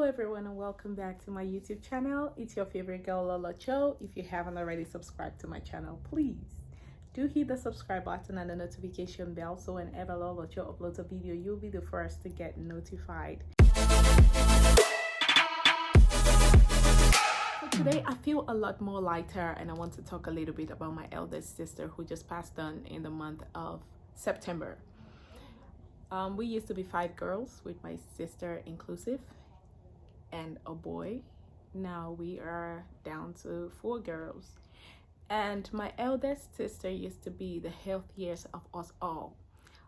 Hello everyone and welcome back to my YouTube channel. It's your favorite girl Lola Cho. If you haven't already subscribed to my channel, please do hit the subscribe button and the notification bell so whenever Lola Cho uploads a video, you'll be the first to get notified. So today I feel a lot more lighter and I want to talk a little bit about my eldest sister who just passed on in the month of September. We used to be 5 girls with my sister inclusive and a boy. Now we are down to 4 girls, and my eldest sister used to be the healthiest of us all.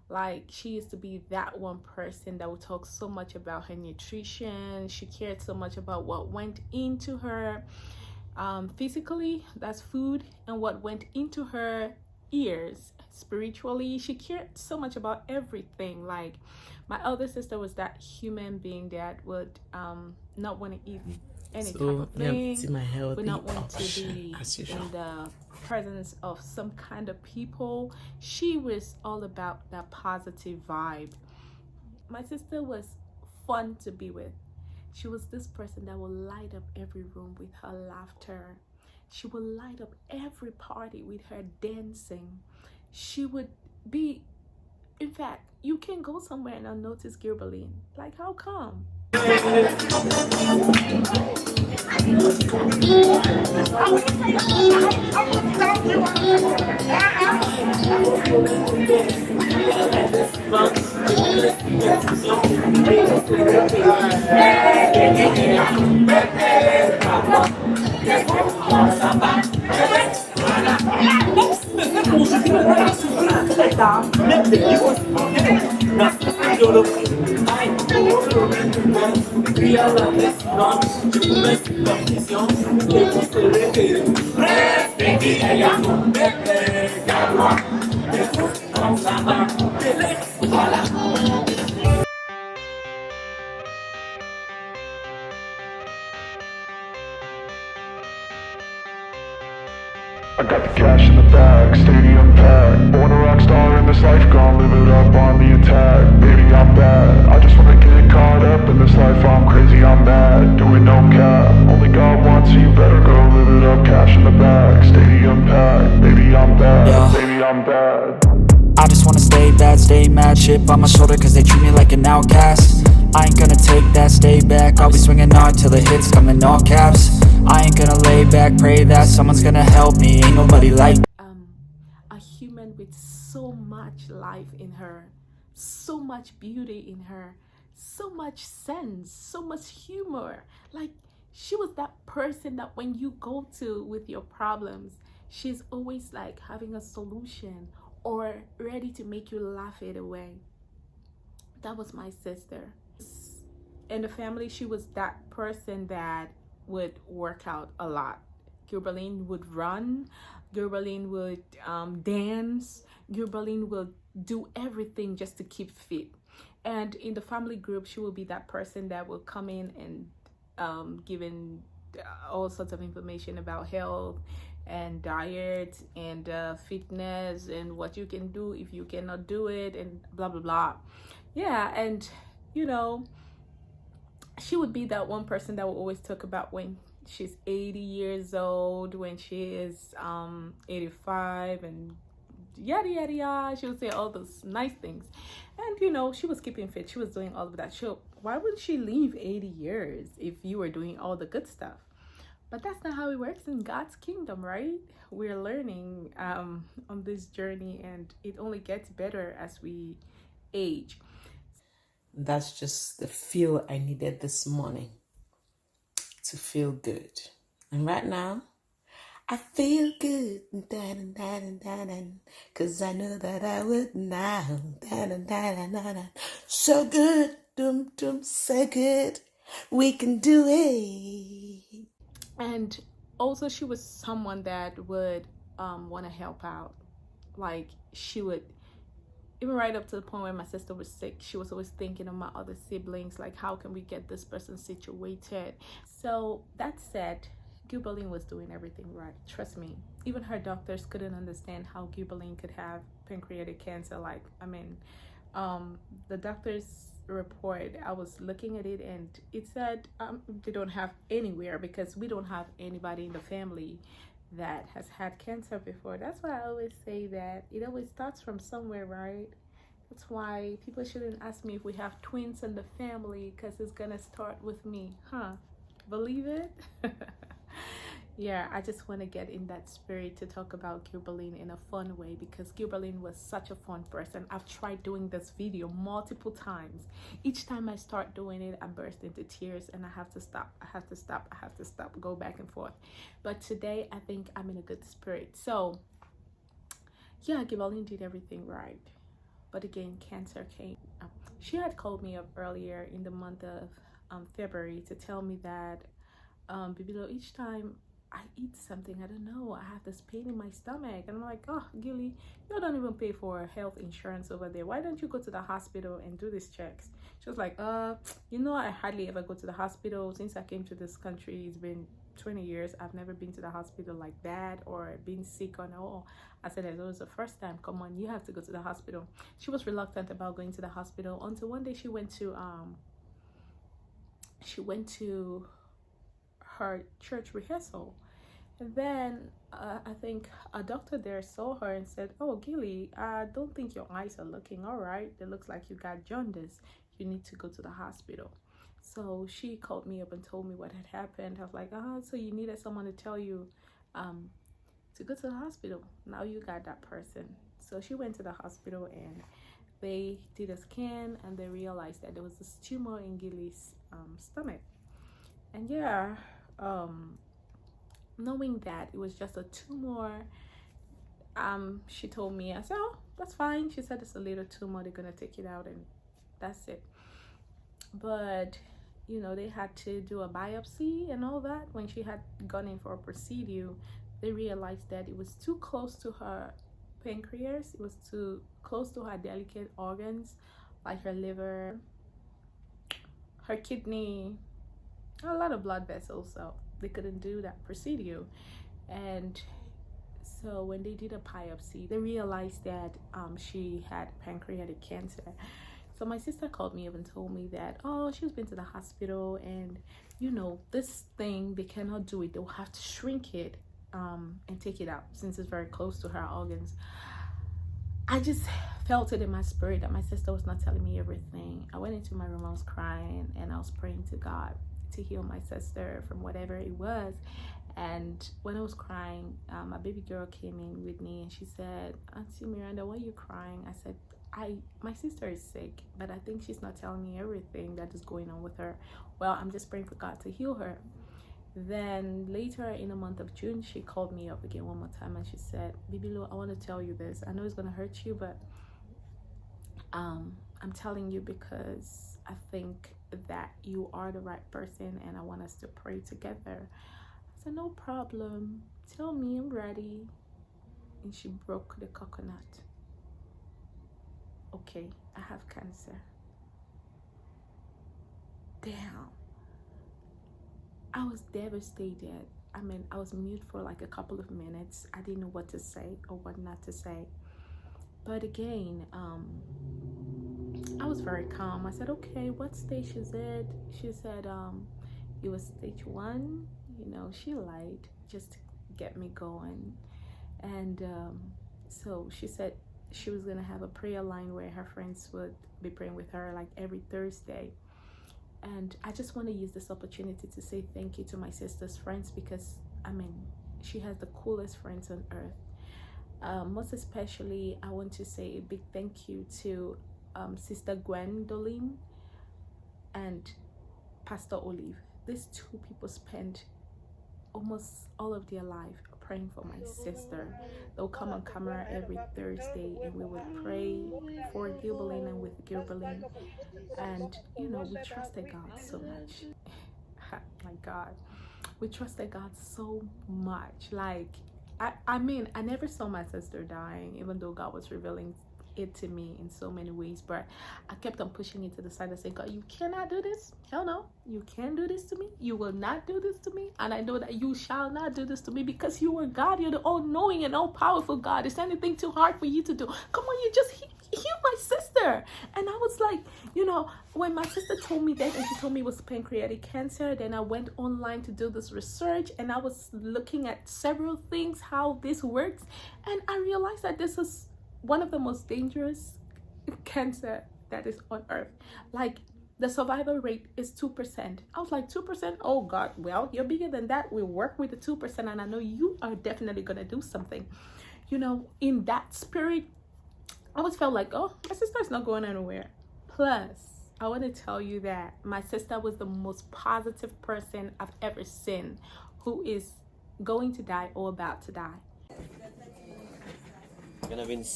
Like, she used to be that one person that would talk so much about her nutrition. She cared so much about what went into her physically, that's food, and what went into her ears spiritually. She cared so much about everything. Like, my elder sister was that human being that would not want to eat any type of thing, would not want to be in the presence of some kind of people. She was all about that positive vibe. My sister was fun to be with. She was this person that would light up every room with her laughter. She would light up every party with her dancing. She would be, in fact, you can go somewhere and not notice Gilberline. Like, how come? I got the cash in the bag, stadium packed. Born a rock star in this life, gon' live it up on the attack. Baby, I'm bad, I just wanna get caught up in this life. I'm crazy, I'm mad, doing no cap. Only God wants you, better go live it up. Cash in the bag, stadium packed. Baby, I'm bad, baby, I'm bad. I just wanna stay bad, stay mad. Chip on my shoulder cause they treat me like an outcast. I ain't gonna take that, stay back. I'll be swinging hard till the hits come in all caps. I ain't gonna lay back, pray that someone's gonna help me. Ain't nobody like a human with so much life in her, so much beauty in her, so much sense, so much humor. Like, she was that person that when you go to with your problems, she's always like having a solution or ready to make you laugh it away. That was my sister. In the family, she was that person that would work out a lot. Gilberline would run, Gilberline would dance, Gilberline would do everything just to keep fit. And in the family group, she will be that person that will come in and giving all sorts of information about health and diet and fitness and what you can do if you cannot do it and blah blah blah. Yeah, and you know, she would be that one person that will always talk about when she's 80 years old, when she is 85 and yada yada yada. She would say all those nice things. And you know, she was keeping fit, she was doing all of that. So why would she leave 80 years if you were doing all the good stuff? But that's not how it works in God's kingdom, right? We're learning on this journey, and it only gets better as we age. That's just the feel I needed this morning to feel good. And right now, I feel good, cause I know that I would now, so good, so good, we can do it. And also, she was someone that would want to help out. Like, she would, even right up to the point where my sister was sick, she was always thinking of my other siblings, like, how can we get this person situated? So that said, Gilberline was doing everything right. Trust me, even her doctors couldn't understand how Gilberline could have pancreatic cancer. Like, I mean, the doctors report, I was looking at it and it said they don't have anywhere because we don't have anybody in the family that has had cancer before. That's why I always say that it always starts from somewhere, right? That's why people shouldn't ask me if we have twins in the family, because it's gonna start with me, huh? Believe it? Yeah, I just want to get in that spirit to talk about Gilberline in a fun way, because Gilberline was such a fun person. I've tried doing this video multiple times. Each time I start doing it, I burst into tears and I have to stop. I have to stop. I have to stop. Go back and forth. But today, I think I'm in a good spirit. So, yeah, Gilberline did everything right. But again, cancer came. She had called me up earlier in the month of February to tell me that, Bibilo, each time I eat something, I don't know, I have this pain in my stomach. And I'm like, oh, Gilly, you don't even pay for health insurance over there. Why don't you go to the hospital and do these checks? She was like, you know, I hardly ever go to the hospital. Since I came to this country, it's been 20 years. I've never been to the hospital like that or been sick or no. I said, it was the first time. Come on, you have to go to the hospital. She was reluctant about going to the hospital until one day she went to her church rehearsal. And then I think a doctor there saw her and said, oh, Gilly, I don't think your eyes are looking all right. It looks like you got jaundice. You need to go to the hospital. So she called me up and told me what had happened. I was like, so you needed someone to tell you to go to the hospital. Now you got that person. So she went to the hospital and they did a scan and they realized that there was this tumor in Gilly's stomach. And yeah, knowing that it was just a tumor, she told me, I said, oh, that's fine. She said it's a little tumor, they're gonna take it out and that's it. But you know, they had to do a biopsy and all that. When she had gone in for a procedure, they realized that it was too close to her pancreas, it was too close to her delicate organs like her liver, her kidney, a lot of blood vessels, so they couldn't do that procedure. And so when they did a biopsy, they realized that she had pancreatic cancer. So my sister called me up and told me that, oh, she's been to the hospital and you know, this thing, they cannot do it, they'll have to shrink it and take it out since it's very close to her organs. I just felt it in my spirit that my sister was not telling me everything. I went into my room, I was crying and I was praying to God to heal my sister from whatever it was. And when I was crying, my baby girl came in with me and she said, Auntie Miranda, why are you crying? I said, my sister is sick, but I think she's not telling me everything that is going on with her. Well, I'm just praying for God to heal her. Then later in the month of June, she called me up again one more time and she said, Bibilo, I want to tell you this. I know it's going to hurt you, but I'm telling you because I think that you are the right person and I want us to pray together. I said, no problem. Tell me, I'm ready. And she broke the coconut. Okay, I have cancer. Damn. I was devastated. I mean, I was mute for like a couple of minutes. I didn't know what to say or what not to say. But again, I was very calm. I said, okay, what stage is it? She said, it was stage 1. You know, she lied just to get me going. And so she said she was going to have a prayer line where her friends would be praying with her like every Thursday. And I just want to use this opportunity to say thank you to my sister's friends, because I mean, she has the coolest friends on earth. Most especially, I want to say a big thank you to Sister Gwendoline and Pastor Olive. These two people spent almost all of their life praying for my sister. They'll come on camera every Thursday and we would pray for Gilberline and with Gilberline. And you know, we trusted God so much. My God, we trusted God so much. Like I mean, I never saw my sister dying, even though God was revealing it to me in so many ways, but I kept on pushing it to the side and saying, God, you cannot do this. Hell no, you can't do this to me. You will not do this to me. And I know that you shall not do this to me, because you are God. You're the all-knowing and all-powerful God. Is anything too hard for you to do? Come on, you just my sister. And I was like, when my sister told me that, and she told me it was pancreatic cancer, then I went online to do this research, and I was looking at several things, how this works, and I realized that this is one of the most dangerous cancer that is on earth. Like, the survival rate is 2%. I was like, 2%? Oh God, well, you're bigger than that. We work with the 2%, and I know you are definitely gonna do something. In that spirit, I always felt like, oh, my sister's not going anywhere. Plus, I want to tell you that my sister was the most positive person I've ever seen, who is going to die or about to die.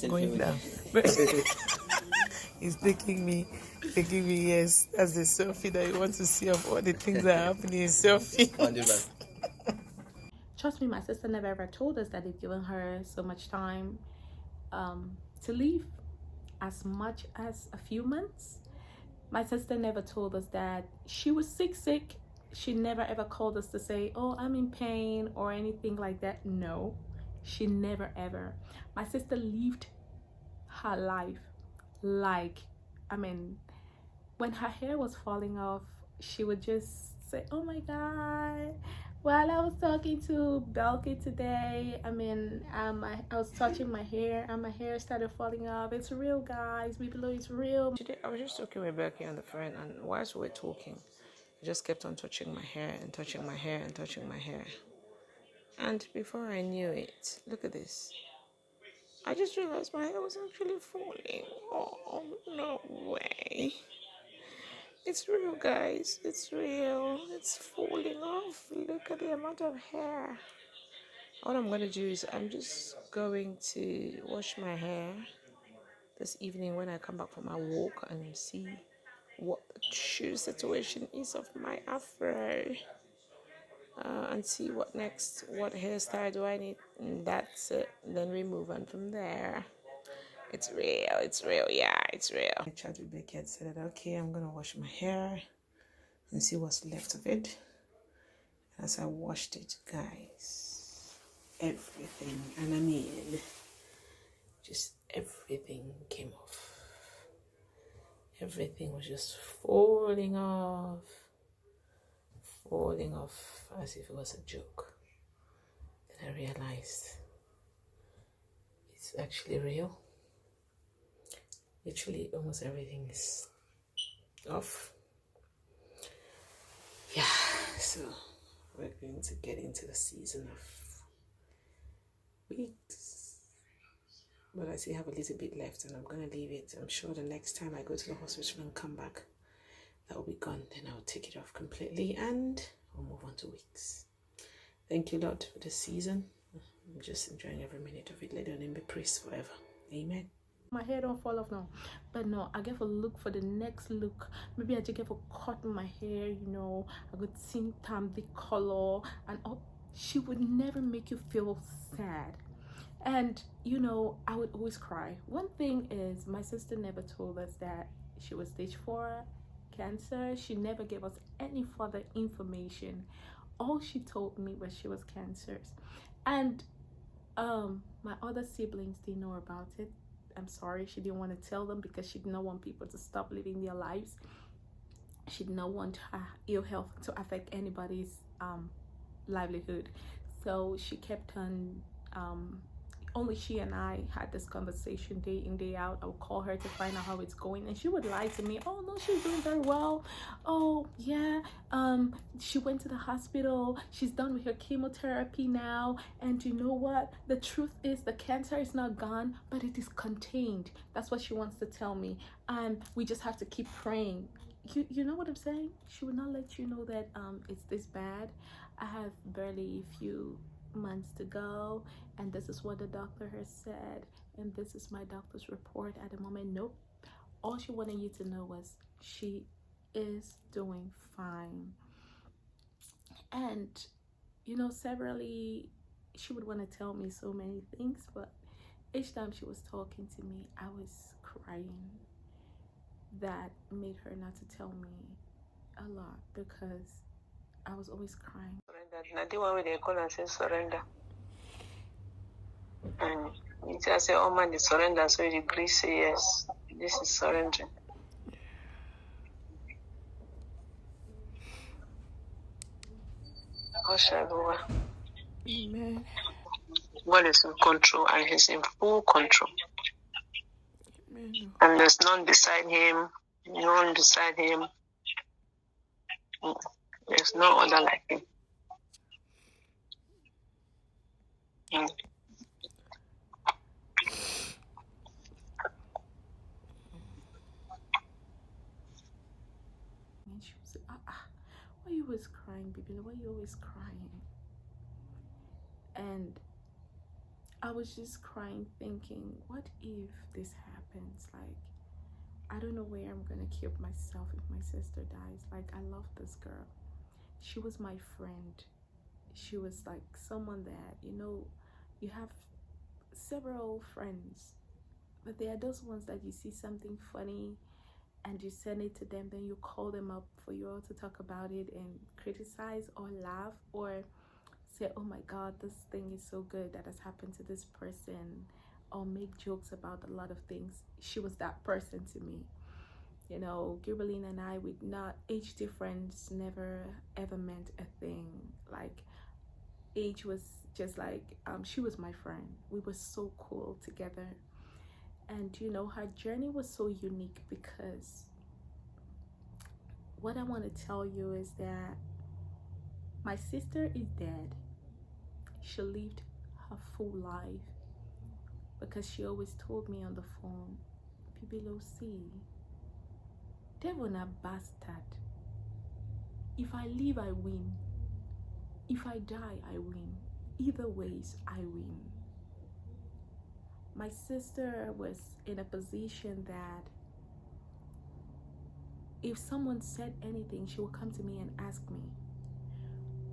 Going down. He's taking me, yes, as the selfie that you want to see of all the things that are happening in selfie. Trust me, my sister never ever told us that they've given her so much time to leave, as much as a few months. My sister never told us that she was sick. She never ever called us to say, oh, I'm in pain or anything like that. No, she never ever. My sister lived her life like, when her hair was falling off, she would just say, oh my God, while I was talking to Belky today, I was touching my hair and my hair started falling off. It's real, guys. We believe it's real. Today, I was just talking with Becky on the phone, and whilst we were talking, I just kept on touching my hair and touching my hair and touching my hair. And before I knew it, look at this. I just realized my hair was actually falling. Oh, no way. It's real, guys. It's real. It's falling off. Look at the amount of hair. All I'm going to do is I'm just going to wash my hair this evening when I come back from my walk and see what the true situation is of my afro. And see what next, what hairstyle do I need, and that's it. Then we move on from there. It's real, yeah, it's real. I chatted with Becky and said, okay, I'm gonna wash my hair and see what's left of it. As I washed it, guys, everything, and just everything came off. Everything was just falling off as if it was a joke. Then I realized it's actually real. Literally almost everything is off. Yeah, so we're going to get into the season of weeks, but I still have a little bit left, and I'm going to leave it. I'm sure the next time I go to the hospital and come back, that will be gone. Then I'll take it off completely and we'll move on to weeks. Thank you, Lord, for this season. I'm just enjoying every minute of it. Let your name be praised forever. Amen. My hair don't fall off now, but no, I gave a look for the next look. Maybe I just gave a cut in my hair, I could see the color and all. She would never make you feel sad, and I would always cry. One thing is, my sister never told us that she was stage 4 cancer. She never gave us any further information. All she told me was she was cancerous, and my other siblings didn't know about it. I'm sorry, she didn't want to tell them because she did not want people to stop living their lives. She did not want her ill health to affect anybody's livelihood. So she kept on, only she and I had this conversation day in, day out. I would call her to find out how it's going, and she would lie to me. Oh no, she's doing very well. Oh yeah, she went to the hospital. She's done with her chemotherapy now, and you know what? The truth is, the cancer is not gone, but it is contained. That's what she wants to tell me, and we just have to keep praying. You know what I'm saying? She would not let you know that it's this bad. I have barely a few months to go, and this is what the doctor has said, and this is my doctor's report at the moment. Nope, all she wanted you to know was she is doing fine. And severally, she would want to tell me so many things, but each time she was talking to me, I was crying. That made her not to tell me a lot because I was always crying. Surrender. Now, the one where they call and say surrender. You just say, oh man, the surrender, so you agree, say yes. This is surrendering. Amen. God is in control and He's in full control. Amen. And there's none beside Him, none beside Him. There's no other like Him. Mm. And she was, why you always crying, baby? Why you always crying? And I was just crying, thinking, what if this happens? Like, I don't know where I'm gonna keep myself if my sister dies. Like, I love this girl. She was my friend. She was like someone that, you have several friends, but there are those ones that you see something funny and you send it to them, then you call them up for you all to talk about it and criticize or laugh or say, oh my god, this thing is so good that has happened to this person, or make jokes about a lot of things. She was that person to me. Gilberline and I, with not age difference, never ever meant a thing. Like, age was just like, she was my friend. We were so cool together. And her journey was so unique, because what I want to tell you is that my sister is dead. She lived her full life, because she always told me on the phone, Bibilo, see, devil na bastard. If I live, I win. If I die, I win. Either ways, I win. My sister was in a position that if someone said anything, she would come to me and ask me,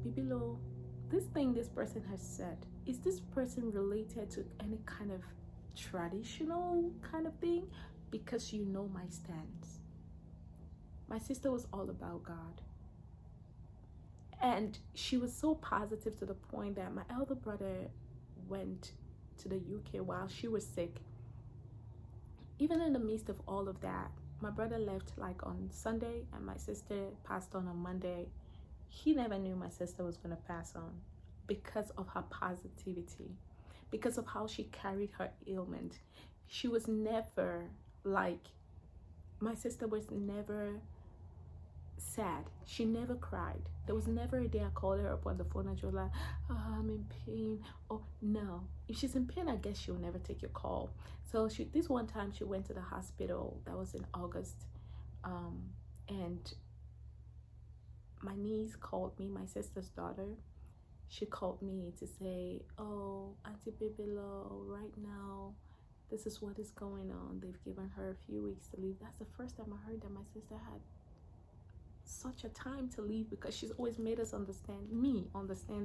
Bibilo, this thing this person has said, is this person related to any kind of traditional kind of thing? Because you know my stance. My sister was all about God. And she was so positive to the point that my elder brother went to the UK while she was sick. Even in the midst of all of that, my brother left like on Sunday and my sister passed on Monday. He never knew my sister was going to pass on, because of her positivity, because of how she carried her ailment. She was never like, my sister was never sad. She never cried. There was never a day I called her up on the phone and she was like, oh, I'm in pain. Oh, no. If she's in pain, I guess she'll never take your call. So this one time she went to the hospital. That was in August. And my niece called me, my sister's daughter. She called me to say, oh, Auntie Bibilo, right now, this is what is going on. They've given her a few weeks to leave. That's the first time I heard that my sister had such a time to leave, because she's always made us understand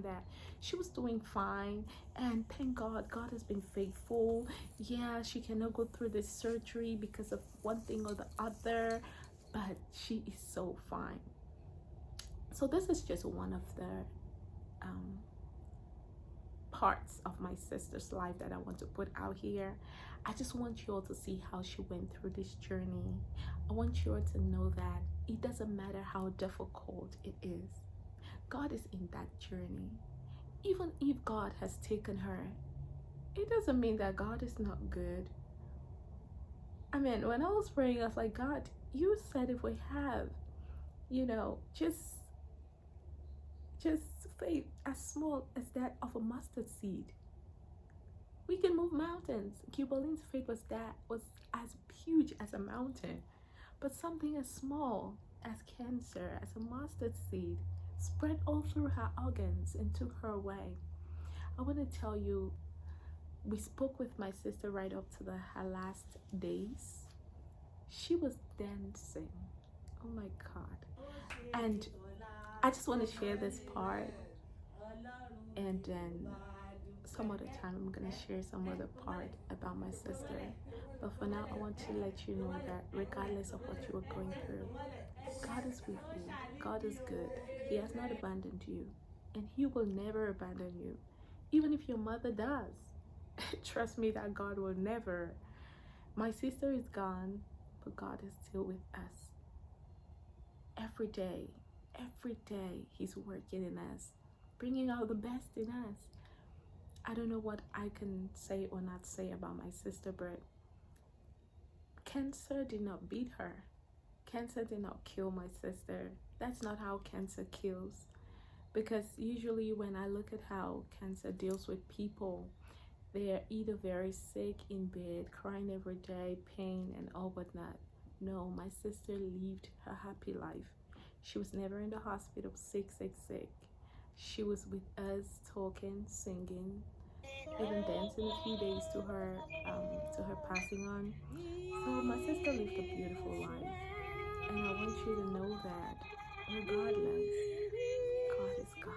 that she was doing fine, and thank God has been faithful. Yeah, she cannot go through this surgery because of one thing or the other, but she is so fine. So this is just one of the parts of my sister's life that I want to put out here. I just want you all to see how she went through this journey. I want you all to know that it doesn't matter how difficult it is, God is in that journey. Even if God has taken her, it doesn't mean that God is not good. I mean, when I was praying, I was like, God, you said if we have, just faith as small as that of a mustard seed, we can move mountains. Gilberline's faith was as huge as a mountain, but something as small as cancer, as a mustard seed, spread all through her organs and took her away. I want to tell you, we spoke with my sister right up to her last days. She was dancing. Oh my God. And I just want to share this part, and then some other time I'm going to share some other part about my sister. But for now, I want to let you know that regardless of what you are going through, God is with you. God is good. He has not abandoned you, and He will never abandon you, even if your mother does. Trust me that God will never. My sister is gone, but God is still with us. Every day, He's working in us, bringing out the best in us. I don't know what I can say or not say about my sister, but cancer did not beat her. Cancer did not kill my sister. That's not how cancer kills. Because usually when I look at how cancer deals with people, they are either very sick in bed, crying every day, pain and all whatnot. No, my sister lived her happy life. She was never in the hospital sick. She was with us, talking, singing, even dancing a few days to her passing on. So my sister lived a beautiful life, and I want you to know that regardless, God is God.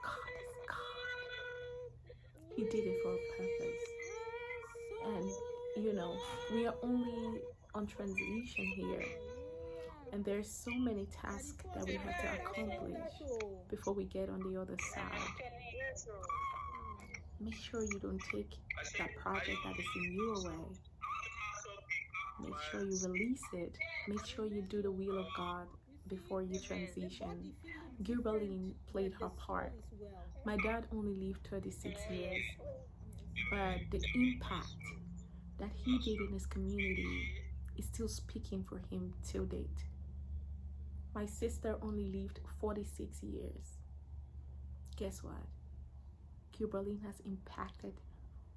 God is God. He did it for a purpose. And you know, we are only on transition here, and there's so many tasks that we have to accomplish before we get on the other side. Make sure you don't take that project that is in you away. Make sure you release it. Make sure you do the will of God before you transition. Gilberline played her part. My dad only lived 36 years, but the impact that he did in his community is still speaking for him till date. My sister only lived 46 years. Guess what? Gilberline has impacted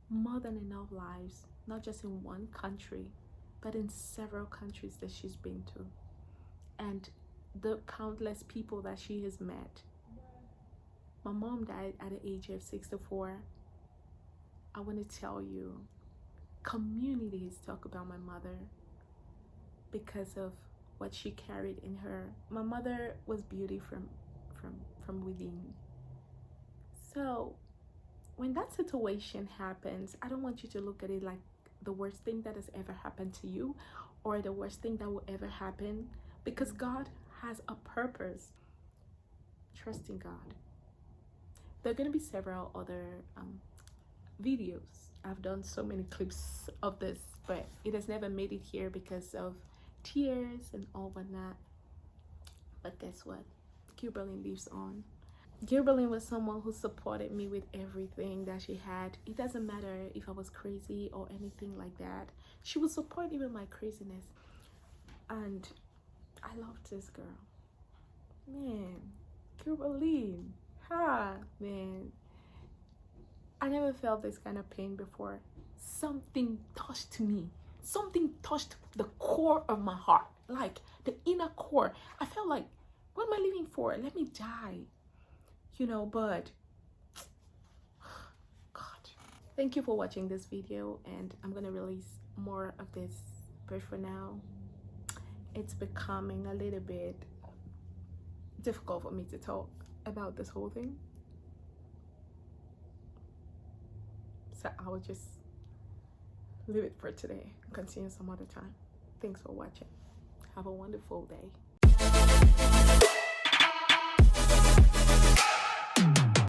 more than enough lives, not just in one country, but in several countries that she's been to, and the countless people that she has met. My mom died at the age of 64. I want to tell you, communities talk about my mother because of what she carried in her. My mother was beauty from within. So when that situation happens, I don't want you to look at it like the worst thing that has ever happened to you or the worst thing that will ever happen, because God has a purpose. Trust in God. There are going to be several other videos. I've done so many clips of this, but it has never made it here because of tears and all whatnot. But guess what? Gilberline lives on. Gilberline was someone who supported me with everything that she had. It doesn't matter if I was crazy or anything like that. She would support even my craziness. And I loved this girl. Man, Gilberline. Man. I never felt this kind of pain before. Something touched me. Something touched the core of my heart. Like the inner core. I felt like, what am I living for? Let me die. You know, but God. Thank you for watching this video, and I'm gonna release more of this, but for now it's becoming a little bit difficult for me to talk about this whole thing, so I will just leave it for today and continue some other time. Thanks for watching. Have a wonderful day.